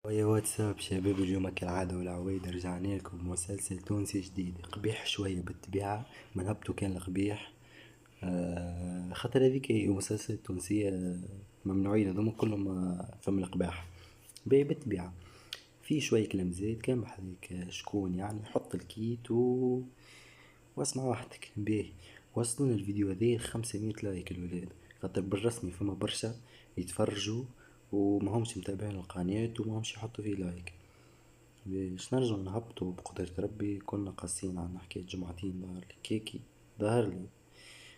ويا واتساب شباب، اليوم كالعادة والعوايد رجعنا لكم بمسلسل تونسي جديد قبيح شوية بالطبيعة. من هبطو كان القبيح. خاطر هذيك هي مسلسل تونسية ممنوعين هذوما كلهم، فم القباح باهي بالطبيعة. في شوية كلام زايد كان بحذيك شكون يعني حط الكيت واسمع وحدك باهي. وصلونا الفيديو هذا 500 لايك الولاد، خاطر بالرسمي فما برشا يتفرجوا وما همش متابعين القناة وما همش يحطوا فيه لايك. باش نرجعو نهبطو بقدرة ربي، كنا قاسيين عنا حكاية جمعتين ظهرلي كيكي ظهرلي.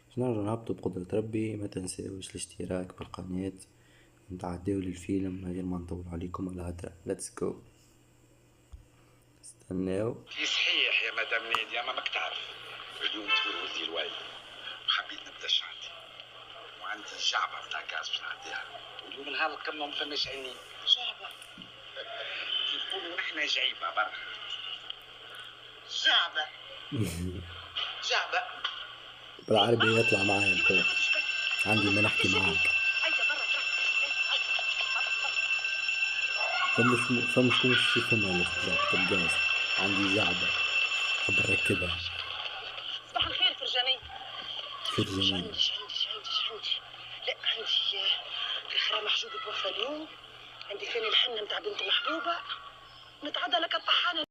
باش نرجعو نهبطو بقدرة ربي، ما تنساوش الاشتراك بالقناة. نتعداو للفيلم من غير ما نطول عليكم الهدرة. ليتس جو. استناو. صحيح يا مدام نادية، ما ماك تعرف اليوم تقول ولدي الوالد وحبيت نبدا شهرتي، وعندي جعبة متاع كاس باش نعديها، واليوم نهار القمة ما فماش عينين. جعبة كي نقولوا نحنا جعيبة برا. جعبة جعبة بالعربي يطلع معايا تو، عندي ما نحكي معاك. فما شكون مش يفهمها اللي خرجت الجاز. عندي جعبة حب نركبها. صباح الخير فرجاني. فرجانية. عندي لا عندي الحرام محجوب توفى اليوم، عندي ثاني الحنة متاع بنت محبوبة، نتعدى لك الطحانة.